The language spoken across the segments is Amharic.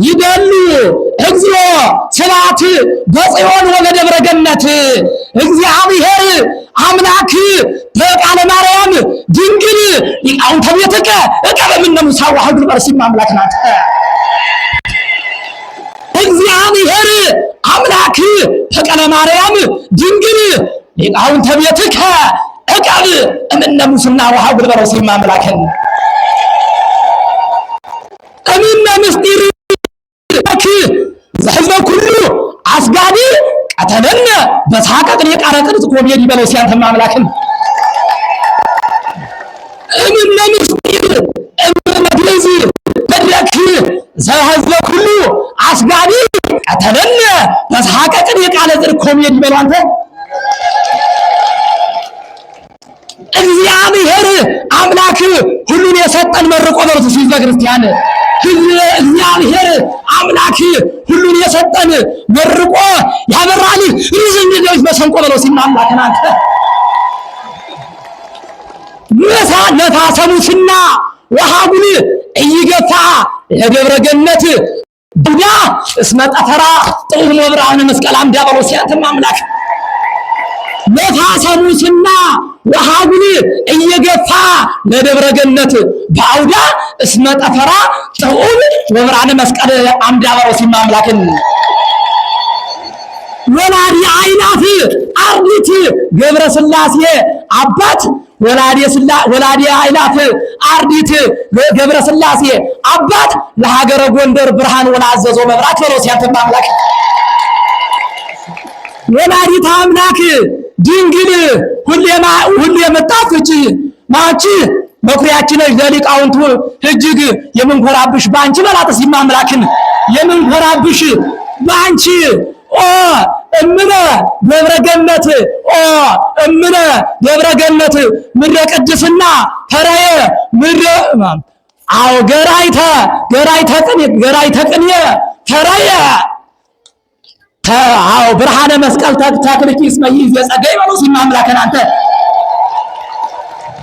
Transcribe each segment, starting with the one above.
ይደሉ እግዚኦ ስብሐት በጽዮን ወበደብረ ገነት እግዚአብሔር አምላክ በቃለ ማርያም ድንግል ሊቃውንተ ቤትከ እቀበምነ ሙሳ ወሐዱ በርሲም አምላክ ናት። እግዚአብሔር አምላክ በቃለ ማርያም ድንግል ሊቃውንተ ቤትከ እቀብ እምነ ሙስና ወሐዱ በርሲም አምላክን እምነ ምስጢር ዘሕዝበ ኩሉ አስጋዲ ቀተለነ በሳቀቅን የቃረቅን ኮሜዲ በለው ሲያንተም አምላክን እምነ ምስጢር እምነ ግዕዝ መድረክ ዘሕዝበ ኩሉ አስጋዲ ቀተለነ በሳቀቅን የቃረቅን ኮሜዲ በለው አንተ እግዚአብሔር አምላክ ሁሉን የሰጠን መርቆ በርቱ ሲል በክርስቲያን እግዚአብሔር አምላክ ሁሉን የሰጠን መርቆ ያበራል ይዝንደዎች በሰንቆ በለው ሲል አምላክ ናት። ነፋሰ ሙስና ወሐጉል እይገፋ የደብረ ገነት ዱዳ እስመ ጠፈራ ጥዑም ወብርሃነ መስቀል አምዳ በለው ሲያንተም አምላክ ነፋሰ ሙስና ወሐጉል እየገፋ ለደብረ ገነት በአውዳ እስመ ጠፈራ ጥዑም ወብርሃነ መስቀል አምዳ በለው ሲል አምላክን ወላዲ አእላፍ አርዲት ገብረ ሥላሴ አባት ወላዲ አእላፍ አርዲት ገብረ ሥላሴ አባት ለሀገረ ጎንደር ብርሃን ወላዘዞ መብራት በለው ሲያንተም አምላክ ወላዲተ አምላክ ድንግል ሁሌ የምታፍጪ ማንቺ መኩሪያችን ለሊቃውንቱ እጅግ የምንኮራብሽ ባንቺ በላት ሲል አምላክን የምንኮራብሽ ባንቺ ኦ እምነ ደብረ ገነት ኦ እምነ ደብረ ገነት ምድረ ቅድስና ተራየ ምድረ አው ገራይተ ቅኔ ተራየ አው ብርሃነ መስቀል ተክልኪ እስመይዝ የጸገይ በለው ሲል አምላክን አንተ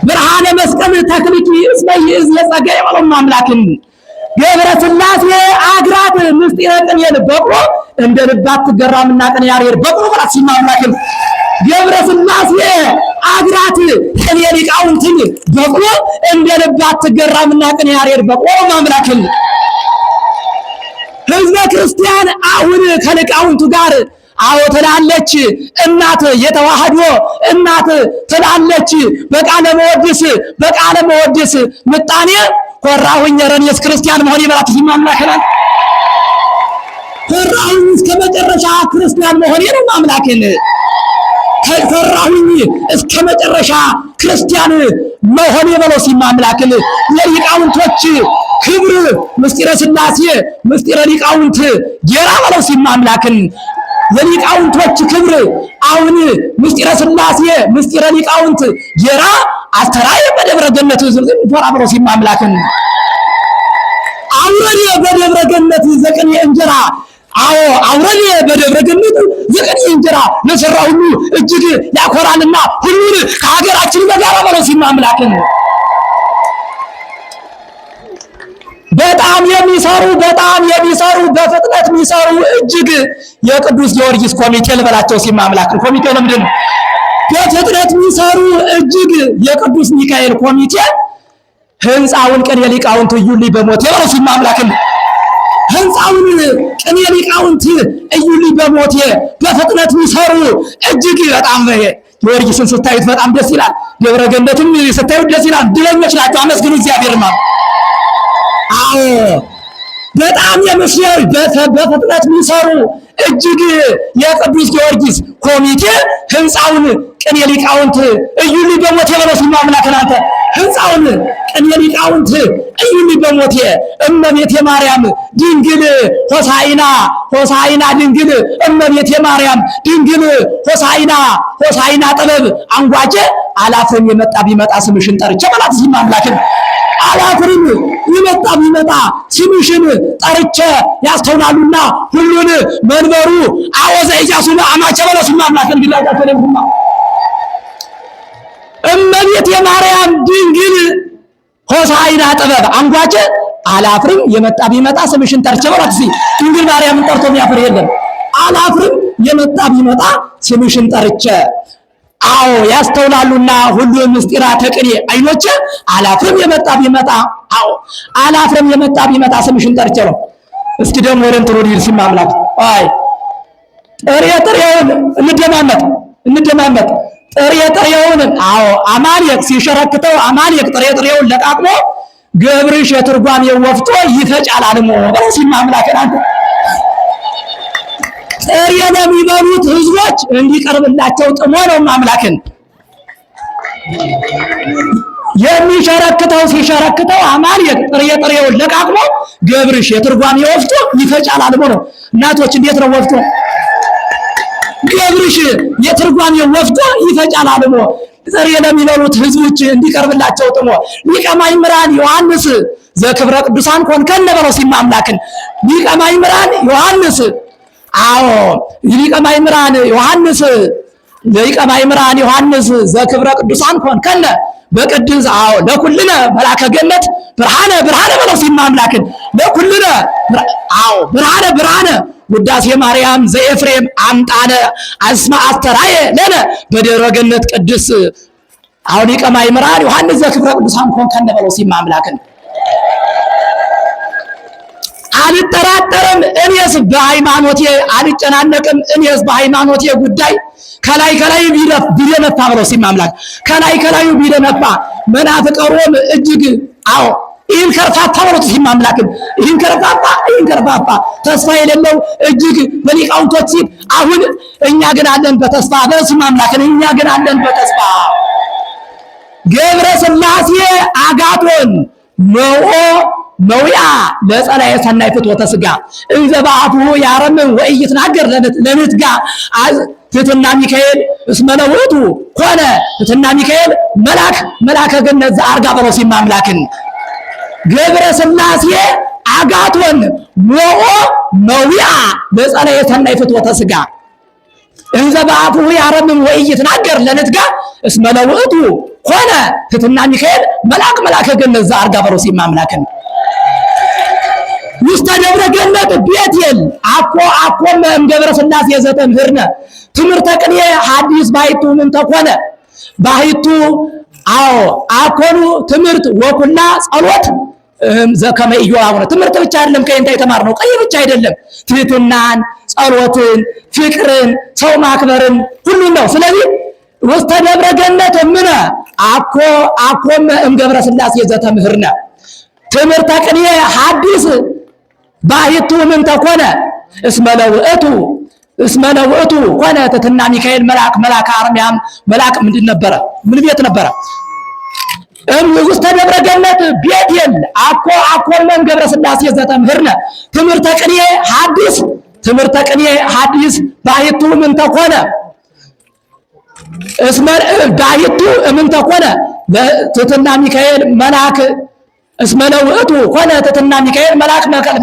ብርሃነ መስቀል ተክልኪ እስመይዝ የጸገይ በለው አምላክን ገብረ ሥላሴ አግራት ምስጢረ ቅኔን በቅሎ እንደ ልባት ትገራምና ቅኔ ያሬድ በቅሎ በላት ሲል አምላክን ገብረ ሥላሴ አግራት ቅኔ ሊቃውንትን በቅሎ እንደ ልባት ትገራምና ቅኔ ያሬድ በቅሎ አምላክን ሕዝበ ክርስቲያን አሁን ከሊቃውንቱ ጋር አዎ ትላለች እናት የተዋህዶ እናት ትላለች በቃለ መወድስ ምጣኔ ኮራሁኝ ረኔስ ክርስቲያን መሆን ይበላት ሲል አምላክን ኮራሁኝ እስከ መጨረሻ ክርስቲያን መሆን ነው አምላክን ኮራሁኝ እስከ መጨረሻ ክርስቲያን መሆን ይበለው ሲል አምላክን ለሊቃውንቶች ክብር ምስጢረ ሥላሴ ምስጢረ ሊቃውንት ጌራ በለው ሲል አምላክን የሊቃውንቶች ክብር አሁን ምስጢረ ሥላሴ ምስጢረ ሊቃውንት ጌራ አስተራየ በደብረ ገነት ዝርዝር ፎራ በለው ሲል አምላክን አውረድ በደብረ ገነት ዘቅኔ እንጀራ አዎ አውረድ በደብረ ገነት ዘቅኔ እንጀራ ለሰራ ሁሉ እጅግ ያኮራልና ሁሉን ከሀገራችን በጋራ በለው ሲል አምላክን በጣም የሚሰሩ በፍጥነት የሚሰሩ እጅግ የቅዱስ ጊዮርጊስ ኮሚቴ ልበላቸው ሲል አምላክን ኮሚቴው ለምንድን ነው በፍጥነት የሚሰሩ እጅግ የቅዱስ ሚካኤል ኮሚቴ ህንጻውን ቅኔ ሊቃውንት እዩልኝ በሞቴ በለው ሲል አምላክን ህንጻውን ቅኔ ሊቃውንት እዩልኝ በሞቴ በፍጥነት የሚሰሩ እጅግ በጣም ጊዮርጊስን ስታዩት በጣም ደስ ይላል ደብረ ገነትም ስታዩት ደስ ይላል ድለኞች ናቸው አመስግኑ እግዚአብሔርን አዎ በጣም የምስየው በፍጥነት የሚሰሩ እጅግ የቅዱስ ጊዮርጊስ ኮሚቴ ህንጻውን ቅኔ ሊቃውንት እዩልኝ በሞቴ በለው ሲል አምላክን አንተ ህንጻውን ቅኔ ሊቃውንት እዩልኝ በሞቴ እመቤቴ ማርያም ድንግል ሆሳዕና ድንግል እመቤቴ ማርያም ድንግል ሆሳዕና ጥበብ አንጓቼ አላፍርም የመጣ ቢመጣ ስምሽን ጠርቼ በላት ሲል አምላክን አላፍርም የመጣ ቢመጣ ስምሽን ጠርቼ ያስተውላሉና ሁሉን መንበሩ አወዘ ኢያሱ አማቸ በለው ሲል አምላክን ቢላዳተለምማ እመቤቴ ማርያም ድንግል ሆሳዕና ጥበብ አንጓች አላፍርም የመጣ ቢመጣ ስምሽን ጠርቼ በላት እስኪ ድንግል ማርያምን ጠርቶ የሚያፍር የለም። አላፍርም የመጣ ቢመጣ ስምሽን ጠርቼ። አዎ ያስተውላሉና ሁሉ ምስጢራተ ቅኔ አይኖች አላፍርም የመጣ ቢመጣ። አዎ አላፍርም የመጣ ቢመጣ ስምሽን ጠርቼ ነው። እስኪ ደግሞ ወረን ትሮዲል ሲማምላክ አይ ጥሬውን እንደማመጥ ጥሬውን አዎ አማልየቅ ሲሸረክተው አማልየቅ ጥሬውን ለቃቅሞ ገብርሽ የትርጓሜው ወፍጮ ይፈጫል አልሞ በለው ሲማምላከን አንተ ጥሬ ለሚበሉት ህዝቦች እንዲቀርብላቸው ጥሞ ነው ማምላክን የሚሸረክተው ሲሸረክተው አማልየቅ ጥሬውን ለቃቅሞ ገብርሽ የትርጓሜው ወፍጮ ይፈጫል አልሞ ነው። እናቶች እንዴት ነው ወፍጮ? ገብርሽ የትርጓሜው ወፍጮ ይፈጫል አልሞ ጥሬ ለሚበሉት ህዝቦች እንዲቀርብላቸው ጥሞ ሊቀ ማእምራን ዮሐንስ ዘክብረ ቅዱሳን ኮንከነ በለው ሲማምላክን ሊቀ ማእምራን ዮሐንስ አዎ ሊቀ ማእምራን ዮሐንስ ዘክብረ ቅዱሳን ኮንከነ በቅድስ አዎ ለኩልነ መላከ ገነት ብርሃነ በለው ሲማምላክን ለኩልነ አዎ ብርሃነ ውዳሴ ማርያም ዘኤፍሬም አምጣነ አስማ አስተራየ ለነ በደብረ ገነት ቅዱስ አዎ ሊቀ ማእምራን ዮሐንስ ዘክብረ ቅዱሳን ኮንከነ በለው ሲማምላክን አልጠራጠርም እኔስ በሃይማኖቴ አልጨናነቅም እኔስ በሃይማኖቴ ጉዳይ ከላይ ቢደነፋ በለው ሲማምላክ ከላይ ቢደነፋ መናፍቀ ሮም እጅግ አዎ ይህን ከርፋፋ በለው ሲማምላክን ይህን ከርፋፋ ተስፋ የሌለው እጅግ በሊቃውንቶች ሲል አሁን እኛ ግን አለን በተስፋ በለው ሲማምላክን እኛ ግን አለን በተስፋ ገብረ ሥላሴ አጋቶን መውያ ለጸላኤ ሰናይ ፍትወተ ሥጋ እንዘ በአፉ ያረምም ወኢይትናገር ለንትጋ ትሕትና ሚካኤል እስመ ለውእቱ ኮነ ትሕትና ሚካኤል መልአከ ገነት ዘአርጋ በለው ሲማምላክን ገብረ ሥላሴ አጋቶን መውያ ለጸላኤ ሰናይ ፍትወተ ሥጋ እንዘ በአፉ ያረምም ወኢይትናገር ለንትጋ እስመ ለውእቱ ኮነ ትሕትና ሚካኤል መልአከ ገነት ዘአርጋ በለው ሲማምላክን ውስተ ደብረ ገነት ቤቴል አኮም እምገብረ ሥላሴ ዘተምህርነ ትምህርተ ቅኔ ሐዲስ ባሕቱ ምን ተኮነ ባሕቱ አዎ አኮኑ ትምህርት ወኩላ ጸሎት ዘከመ ኢዮአብ ትምህርት ብቻ አይደለም ከእንታ የተማርነው ቀይ ብቻ አይደለም ትሕትናን ጸሎትን ፍቅርን ሰው ማክበርን ሁሉን ነው። ስለዚህ ውስተ ደብረ ገነት ምነ አኮም እምገብረ ሥላሴ ዘተምህርነ ትምህርተ ቅኔ ሐዲስ ባሕቱ ምን ተኮነ እስመ ለውእቱ ኮነ ትሕትና ሚካኤል መልአከ አርያም መልአክ ምንድን ነበረ? ምን ቤት ነበረ? ውስተ ደብረ ገነት ቤቴል አኮመ እምገብረ ሥላሴ ዘተምህርነ ትምህርተ ቅኔ ሐዲስ ባሕቱ ምን ተኮነ ባሕቱ ምን ተኮነ ትሕትና ሚካኤል መልአክ እስመ ለውእቱ ኮነ ትሕትና ሚካኤል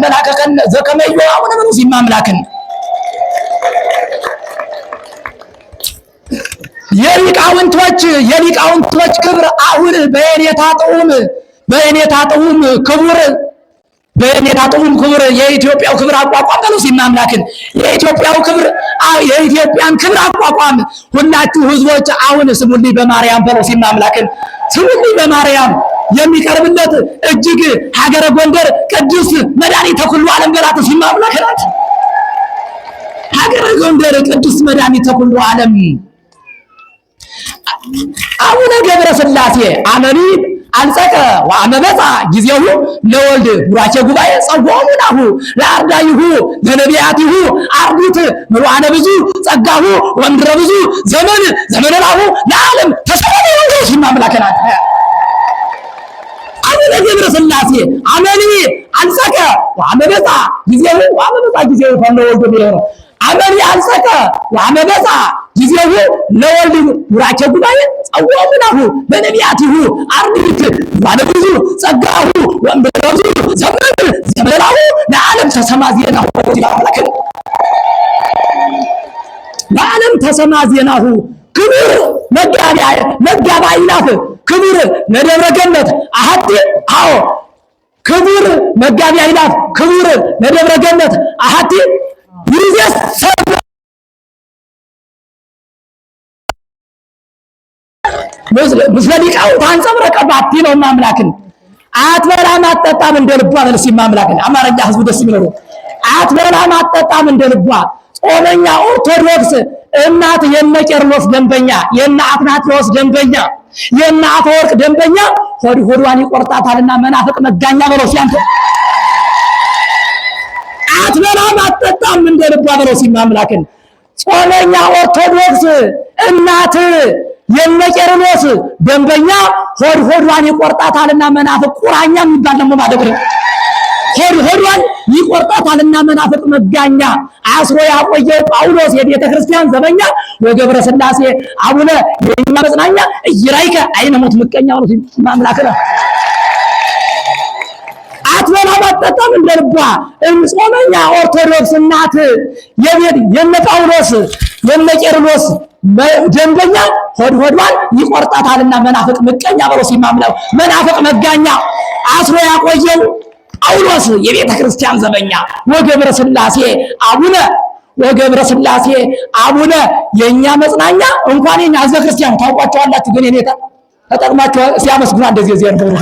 መልአከ ዘከመ ኢዮአብ ነው ሲማምላክን የሊቃውንቶች ክብር አሁን በየኔታ ጥዑም ክቡር የኢትዮጵያው ክብር አቋቋም ነው ሲማምላክን የኢትዮጵያን ክብር አቋቋም ሁላችሁ ህዝቦች አሁን ስሙልኝ በማርያም በለው ሲማምላክን ስሙልኝ በማርያም የሚቀርብለት እጅግ ሀገረ ጎንደር ቅዱስ መድኃኒተ ኩሉ ዓለም በላት ሲማምላክናት ሀገረ ጎንደር ቅዱስ መድኃኒተ ኩሉ ዓለም አቡነ ገብረ ሥላሴ አመኒ አንጸቀ ወአመበጻ ጊዜሁ ለወልድ ቡራኬ ጉባኤ ጸጎሙ ናሁ ለአርዳይሁ ለነቢያቲሁ አርዱት ምሉዓነ ብዙ ጸጋሁ ወምድረ ብዙ ዘመነ ናሁ ለዓለም ተሰበረ ነው ሲማምላክናት አቡነ ገብረ ሥላሴ አመኒ አንጸቀ ወአመበጻ ጊዜሁ ፈነወልድ ቢለው አመኒ አንጸቀ ወአመበጻ ጊዜሁ ለወልድ ቡራኬ ጉባኤ ጸጎሙ ናሁ በነቢያቲሁ አርዱት ምሉዓነ ብዙ ጸጋሁ ወምድረ ብዙ ዘመነ ናሁ ለዓለም ተሰማ ዜናሁ ለዓለም ተሰማ ዜናሁ ክቡር መጋቢ ይላፍ ክቡር ለደብረ ገነት አሐቲ አዎ ክቡር መጋቢ አይላት ክቡር ለደብረ ገነት አሐቲ ይዘስ ምስለ ሊቃውንት አንጸብረቀ ባቲ ነው ማምላክን አትበላም አትጠጣም እንደ ልቧ በለሲ ማምላክን አማርኛ ህዝቡ ደስ የሚለው አትበላም አትጠጣም እንደ ልቧ ጾመኛ ኦርቶዶክስ እናት የመቄርሎስ ደንበኛ የእነ አትናቴዎስ ደንበኛ የእነ አፈወርቅ ደንበኛ ሆዷን ይቆርጣታልና መናፍቅ መጋኛ በለው ሲያንተ አትበላም አትጠጣም እንደ ልቧ በለው ሲማምላክን ጾመኛ ኦርቶዶክስ እናት የመቄርሎስ ደንበኛ ሆዷን ይቆርጣታልና መናፍቅ ቁራኛ የሚባል ደግሞ ማደግረ ሆዷን ይቆርጣታልና መናፍቅ መጋኛ አስሮ ያቆየው ጳውሎስ የቤተ ክርስቲያን ዘበኛ ወገብረ ሥላሴ አቡነ የኛ መጽናኛ እይራይከ አይነ ሞት ምቀኛ ነው ማምላክና አትበላም አትጠጣም እንደ ልቧ ጾመኛ ኦርቶዶክስ እናት የነ ጳውሎስ የመቄርሎስ ደንበኛ ሆዷን ይቆርጣታልና መናፍቅ ምቀኛ በለው ሲማምላው መናፍቅ መጋኛ አስሮ ያቆየው ጳውሎስ የቤተ ክርስቲያን ዘበኛ ወገብረ ሥላሴ አቡነ የኛ መጽናኛ እንኳን የኛ ሕዝበ ክርስቲያን ታውቋቸዋላችሁ ግን የኔታ ተጠቅማችሁ ሲያመስግኑ እንደዚህ እዚህ ያርገው ነው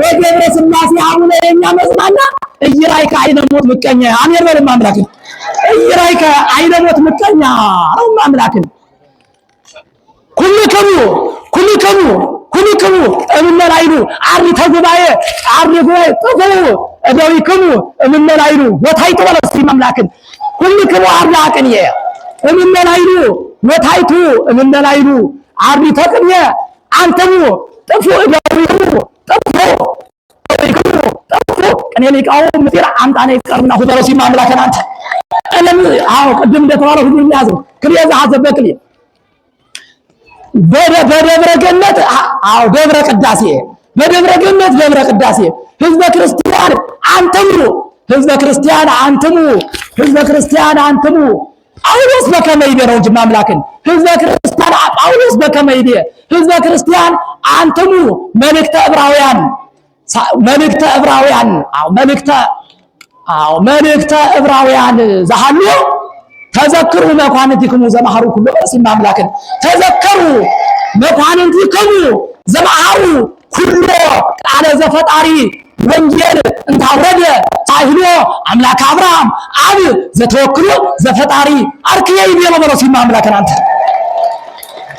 ወገብረ ሥላሴ አቡነ የኛ መጽናኛ እይራይከ አይነ ሞት ምቀኛ አሜን በል ማምላክ እይራይከ አይነ ሞት ምቀኛ ነው ማምላክን ኩልክሙ እምነላይሉ አሪ ተጉባኤ ጥፉ እደዊክሙ እምነላይሉ ወታይቱ በለሲ ማምላክን ኩልክሙ አርላቅንየ እምነላይሉ ወታይቱ እምነላይሉ አሪ ተቅንየ አንተሙ ጥፉ እደዊክሙ ጥፉ እኔ ሊቃው ምጥራ አምጣኔ ይቀርና ሁሉ ሲማምላከን አንተ እለም አዎ ቅድም እንደተባለ ሁሉ የሚያዘው ክሊያዛ ሐዘበክሊ በደብረ ገነት አዎ ደብረ ቅዳሴ በደብረ ገነት ደብረ ቅዳሴ ህዝበ ክርስቲያን አንተሙ ጳውሎስ በከመይደ ነው እንጂ ማምላክን ህዝበ ክርስቲያን ጳውሎስ በከመይደ ህዝበ ክርስቲያን አንተሙ መልእክተ ዕብራውያን ዘሐሉ ተዘክሩ መኳንንቲክሙ ዘመሃሩ ኩሉ በስመ አምላክን ተዘከሩ መኳንንቲክሙ ዘመሃሩ ኩሉ ቃለ ዘፈጣሪ ወንጌል እንታወደ ሳይሎ አምላክ አብርሃም አብ ዘተወክሎ ዘፈጣሪ አርክየ ይቤሎ በስመ አምላክን አንተ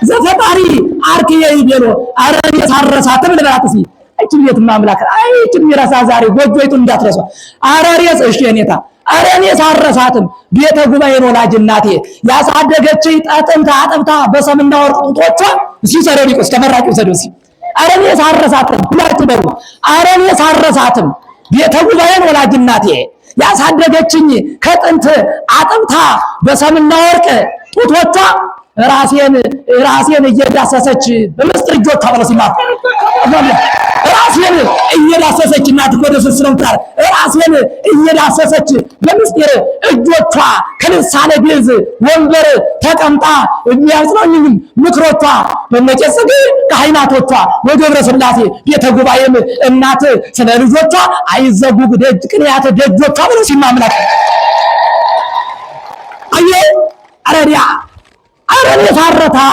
ዘፈጣሪ አርክየ ይቤሎ አረን የሳረሳተ ለበላትሲ እቺ ቤት ማምላክ እቺ ሚራሳ ዛሬ ጎጆይቱን እንዳትረሷ አረሬስ እሺ የኔታ አረኔ ሳረሳትም ቤተ ጉባኤ ወላጅ እናቴ ያሳደገችኝ ጣጥንታ አጥብታ በሰምና ወርቅ ጡቶቿ ሲሰረዲቆስ ተመራቂው ዘዶሲ አረኔ ሳረሳትም ሁላችሁ በሩ አረኔ ሳረሳትም ቤተ ጉባኤ ወላጅ እናቴ ያሳደገችኝ ከጥንት አጥብታ በሰምና ወርቅ ጡቶቿ ራሴን እየዳሰሰች በምስጥር እጆቿ በለሲማ ራሴን እየዳሰሰች እናት ወደስ ስለምታር ራሴን እየዳሰሰች በምስጥር እጆቿ ከልሳነ ግዕዝ ወንበር ተቀምጣ የሚያጽናኙኝ ምክሮቿ በመጨጽግ ካህናቶቿ ወገብረ ሥላሴ ቤተ ጉባኤም እናት ስለ ልጆቿ አይዘጉ ደጅ ቅንያት ደጆቿ በለሲማ አምላክ አየ አረዲያ አረኔ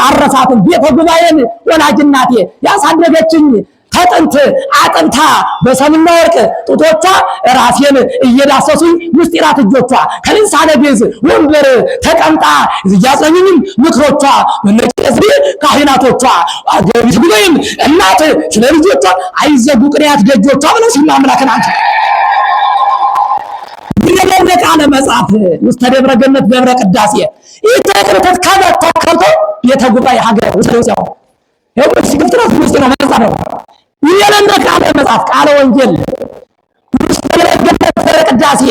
አረሳትም ቤተ ጉባኤን ወላጅ እናቴ ያሳደገችኝ ከጥንት አጥንታ በሰምና ወርቅ ጡቶቿ ራሴን እየዳሰሱኝ ምስጢራት እጆቿ ከልሳነ ግዕዝ ወንበር ተቀምጣ እያጸኙኝም ምክሮቿ በነጨዝ ካህናቶቿ አገቢት ጉባኤም እናት ስለ ልጆቿ አይዘጉ ቅንያት ደጆቿ ብለው ሲማምላክን አንተ ይነገር ቃለ መጽሐፍ ውስጥ ደብረ ገነት ደብረ ቅዳሴ ይተከተት ካባታከቶ የተጉባኤ ሀገር ውስጥ ነው የውስጥ ግፍትራት ውስጥ ነው ማለት ነው ይለነ ቃለ መጽሐፍ ቃለ ወንጌል ውስጥ ደብረ ገነት ደብረ ቅዳሴ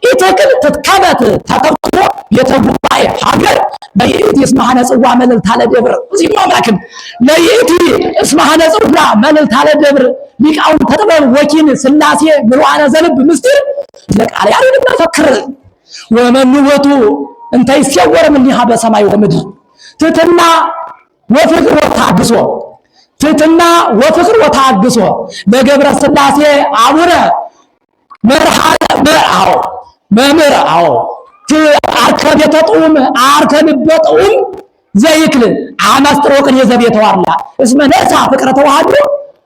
ይተከተት ካባት ተከቶ የተጉባኤ ሀገር በይእቲ እስመሃነ ጽዋ መልዕልተ ለደብር እዚህ ማምላክን ለይእቲ እስመሃነ ጽዋ መልዕልተ ለደብር ሊቃውንተ ተጥበብ ወኪን ሥላሴ ምሩዓነ ዘልብ ምስጢር ለቃለ ያሬድ መፈክር ወመንወቱ እንተ ይሰወር ምንሃ በሰማይ ወምድር ትሕትና ወፍቅር ወታግሶ ትሕትና ወፍቅር ወታግሶ ለገብረ ሥላሴ አቡነ መምህር አርከ ቤተ ጡም አርከ ልበ ጡም ዘይክል አመስጥሮ ቅኔ ዘቤተ ዋርላ እስመ ነሳ ፍቅረ ተዋህዶ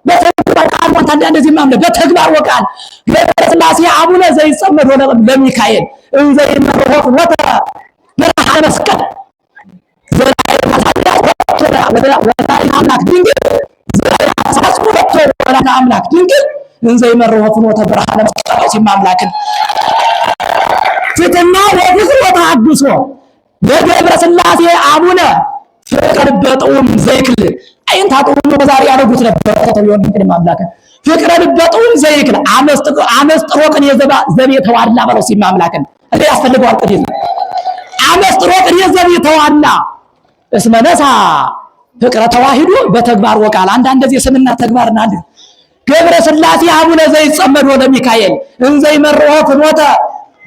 በተግባር ቃል አንተ እንደዚህ ማምለ በተግባር ወቃል ገብረ ሥላሴ አቡነ ዘይጸመድ ለሚካኤል እንዘይመረሆት ወተ ብርሃነ መስቀል ዘላይ አምላክ ድንግል አምላክ ድንግል እንዘይመረሆት ወተ ብርሃነ መስቀል ሲማምላክን ትሕትና ወፍቅር ወታግሶ ለገብረ ሥላሴ አቡነ ፍቅር በጥዑም ዘይክል አይንታ ጥዑም በዛሬ ያደርጉት ነበር ተተቢውን እንግዲህ ማምላክ ፍቅር በጥዑም ዘይክል አመስጥሮ ቅኔ ዘቤተ ዋርላ በለው ሲማምላክን እንዴ ያስፈልገዋል ቅኔ አመስጥሮ ቅኔ ዘቤተ ዋርላ እስመ ነሳ ፍቅረ ተዋሂዶ በተግባር ወቃል አንዳንድ ጊዜ ስምና ተግባርና አንድ ገብረ ሥላሴ አቡነ ዘይጸመድ ለሚካኤል እንዘይመርሆ ፍኖተ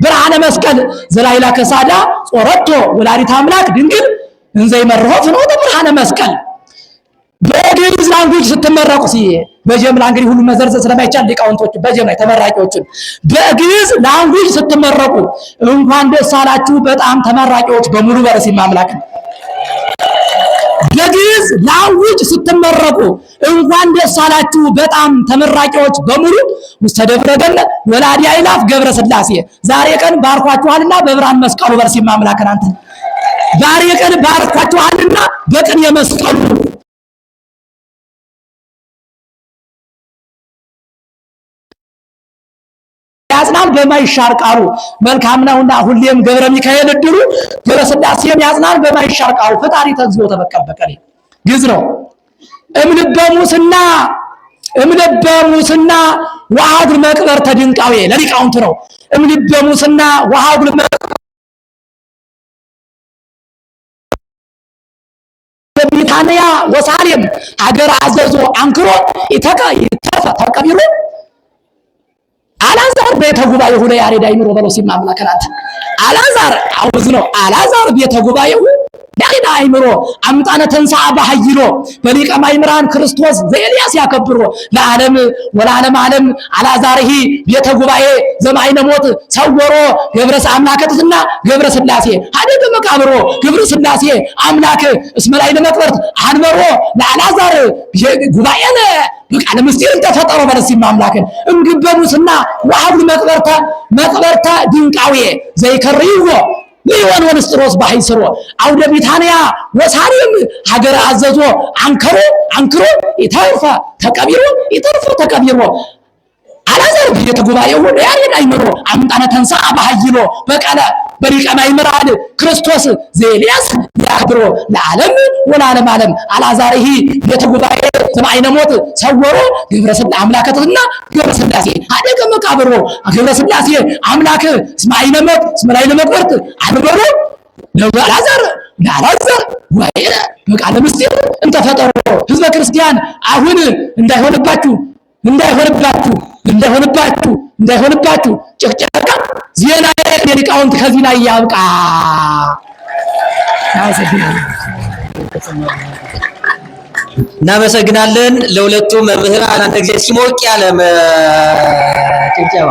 ብርሃነ መስቀል ዘላይላ ከሳዳ ጾረቶ ወላዲተ አምላክ ድንግል እንዘይመርሆ ፍኖተ ብርሃነ መስቀል በግዕዝ ላንጉጅ ስትመረቁ በጀምላ እንግዲህ ሁሉ መዘርዘር ስለማይቻል ሊቃውንቶች በጀምላ ተመራቂዎችን በግዕዝ ላንጉጅ ስትመረቁ እንኳን ደስ አላችሁ በጣም ተመራቂዎች በሙሉ በረሲ ማምላክ በግዕዝ ላንጉጅ ስትመረቁ እንኳን ደስ አላችሁ በጣም ተመራቂዎች በሙሉ ውስተ ደብረ ገነት ወላዲ አእላፍ ገብረ ሥላሴ ዛሬ ቀን ባርኳችኋልና በብርሃን መስቀሉ በርሲ ማምላክ አንተ ዛሬ ቀን ባርኳችኋልና በቅኔ መስቀሉ ያጽናል በማይሻር ቃሉ መልካም ነውና ሁሌም ገብረ ሚካኤል እድሉ ገብረ ሥላሴም ያጽናል በማይሻር ቃሉ ፈጣሪ ተግዚኦ ተበቀበቀለ ግዝ ነው እምነበሙስና ወአጉል መቅበር ተድንቃዌ ለሊቃውንቱ ነው እምነበሙስና ወአጉል ቢታንያ ወሳሌም ሀገር አዘዞ አንክሮ ተቀቢሮ አላዛር ቤተ ጉባኤሁ ለያሬድ አይምሮ በለው ሲማምላከናት አላዛር አውዝ ነው አላዛር ቤተ ጉባኤሁ ለያሬድ አይምሮ አምጣነ ተንሳ በኃይሎ በሊቀ ማእምራን ክርስቶስ ዘኤልያስ ያከብሮ ለዓለም ወለዓለም ዓለም አላዛርሂ ቤተ ጉባኤ ዘማይነ ሞት ሰወሮ ገብረ አምላከትና ገብረ ሥላሴ አደገ መቃብሮ ገብረ ሥላሴ አምላክ እስመላይ ለመቅበርት አንበሮ ለአላዛር ጉባኤነ በቃለ ምስጢር ተፈጠሮ በለሲ ማምላክን እንግበሙስና ወአጉል መቅበርታ ድንቃዌ ዘይከርይዎ ሊሆን ወንስጥሮስ ባሕይስሮ አውደ ቢታንያ ወሳሌም ሀገር አዘዞ አንክሮ ይተርፈ ተቀቢሮ አላዛር ቤተ ጉባኤሁ ለያሬድ አይምሮ አምጣነ ተንሳ በኃይሎ በቃለ በሊቀ ማእምራን ክርስቶስ ዘኤልያስ ያክብሮ ለዓለም ወለዓለም ዓለም አላዛርሂ ቤተ ጉባኤ ዘማይነ ሞት ሰወሮ ገብረ ሥላሴ አምላከትና ገብረ ሥላሴ አደገ መቃብሮ ገብረ ሥላሴ አምላክ እስማኤል ሞት እስማኤል መቅበርት አንበሮ ለአላዛር ወይ በቃለ ምስጢር እንተፈጠሮ ህዝበ ክርስቲያን አሁን እንዳይሆንባችሁ ጭቅጨቃ ዜና የሊቃውንት ከዚህ ላይ ያብቃ። እናመሰግናለን ለሁለቱ መምህራን አንድ ጊዜ ሲሞቅ ያለ ጭብጨባ